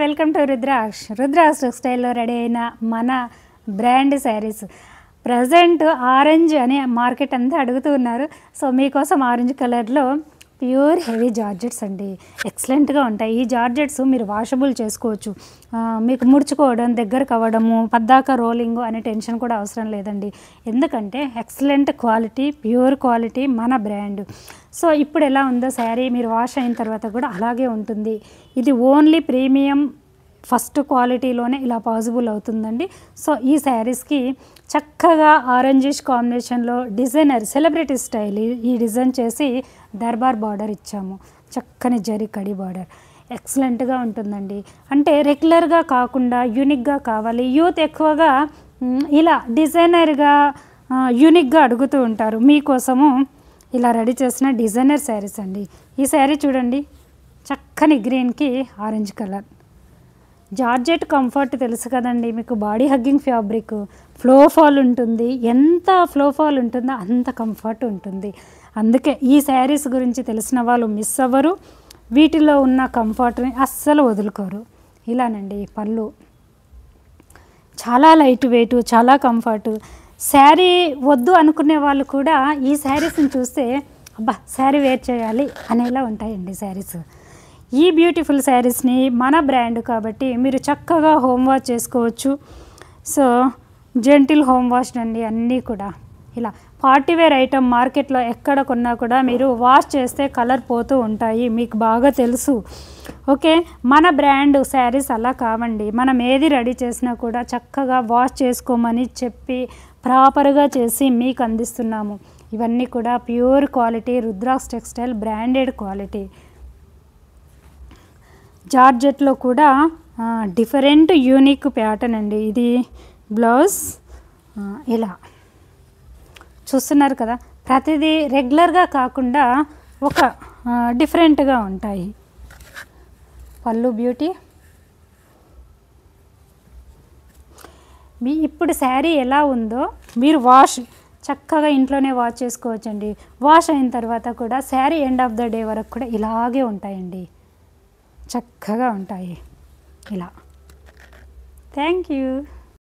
Welcome to rudraksha టెక్స్టైల్లో ready అయిన మన brand saris. Present orange అనే మార్కెట్ అంతా అడుగుతూ ఉన్నారు. సో మీకోసం ఆరెంజ్ కలర్లో ప్యూర్ హెవీ జార్జెట్స్ అండి. ఎక్సలెంట్గా ఉంటాయి. ఈ జార్జెట్స్ మీరు వాషబుల్ చేసుకోవచ్చు. మీకు ముడుచుకోవడం, దగ్గరకు అవ్వడము, పద్దాక రోలింగ్ అనే టెన్షన్ కూడా అవసరం లేదండి. ఎందుకంటే ఎక్సలెంట్ క్వాలిటీ, ప్యూర్ క్వాలిటీ, మన బ్రాండ్. సో ఇప్పుడు ఎలా ఉందో శారీ మీరు వాష్ అయిన తర్వాత కూడా అలాగే ఉంటుంది. ఇది ఓన్లీ ప్రీమియం ఫస్ట్ క్వాలిటీలోనే ఇలా పాసిబుల్ అవుతుందండి. సో ఈ శారీస్కి చక్కగా ఆరెంజిష్ కాంబినేషన్లో డిజైనర్ సెలబ్రిటీ స్టైల్ ఈ డిజైన్ చేసి దర్బార్ బార్డర్ ఇచ్చాము. చక్కని జరీ కడి బార్డర్ ఎక్సలెంట్గా ఉంటుందండి. అంటే రెగ్యులర్గా కాకుండా యూనిక్గా కావాలి, యూత్ ఎక్కువగా ఇలా డిజైనర్గా యూనిక్గా అడుగుతూ ఉంటారు. మీకోసము ఇలా రెడీ చేసిన డిజైనర్ శారీస్ అండి. ఈ శారీ చూడండి, చక్కని గ్రీన్కి ఆరెంజ్ కలర్. జార్జెట్ కంఫర్ట్ తెలుసు కదండి మీకు. బాడీ హగ్గింగ్ ఫ్యాబ్రిక్, ఫ్లోఫాల్ ఉంటుంది. ఎంత ఫ్లోఫాల్ ఉంటుందో అంత కంఫర్ట్ ఉంటుంది. అందుకే ఈ శారీస్ గురించి తెలిసిన వాళ్ళు మిస్ అవ్వరు. వీటిలో ఉన్న కంఫర్ట్ని అస్సలు వదులుకోరు. ఇలానండి పళ్ళు, చాలా లైట్ వెయిట్, చాలా కంఫర్ట్. శారీ వద్దు అనుకునే వాళ్ళు కూడా ఈ శారీస్ని చూస్తే అబ్బా శారీ వేర్ చేయాలి అనేలా ఉంటాయండి శారీస్. ఈ బ్యూటిఫుల్ శారీస్ని మన బ్రాండ్ కాబట్టి మీరు చక్కగా హోమ్ వాష్ చేసుకోవచ్చు. సో జెంటిల్ హోమ్ వాష్ అండి అన్నీ కూడా. ఇలా పార్టీవేర్ ఐటమ్ మార్కెట్లో ఎక్కడ కొన్నా కూడా మీరు వాష్ చేస్తే కలర్ పోతూ ఉంటాయి, మీకు బాగా తెలుసు. ఓకే, మన బ్రాండ్ శారీస్ అలా కావండి. మనం ఏది రెడీ చేసినా కూడా చక్కగా వాష్ చేసుకోమని చెప్పి ప్రాపర్గా చేసి మీకు అందిస్తున్నాము. ఇవన్నీ కూడా ప్యూర్ క్వాలిటీ, రుద్రాక్ష టెక్స్టైల్ బ్రాండెడ్ క్వాలిటీ. జార్జెట్లో కూడా డిఫరెంట్ యూనిక్ ప్యాటర్న్ అండి. ఇది బ్లౌజ్ ఇలా చూస్తున్నారు కదా. ప్రతిదీ రెగ్యులర్గా కాకుండా ఒక డిఫరెంట్గా ఉంటాయి. పళ్ళు బ్యూటీ. మీ ఇప్పుడు శారీ ఎలా ఉందో మీరు చక్కగా ఇంట్లోనే వాష్ చేసుకోవచ్చండి. వాష్ అయిన తర్వాత కూడా sari end of the day వరకు కూడా ఇలాగే ఉంటాయండి, చక్కగా ఉంటాయి ఇలా. Thank you.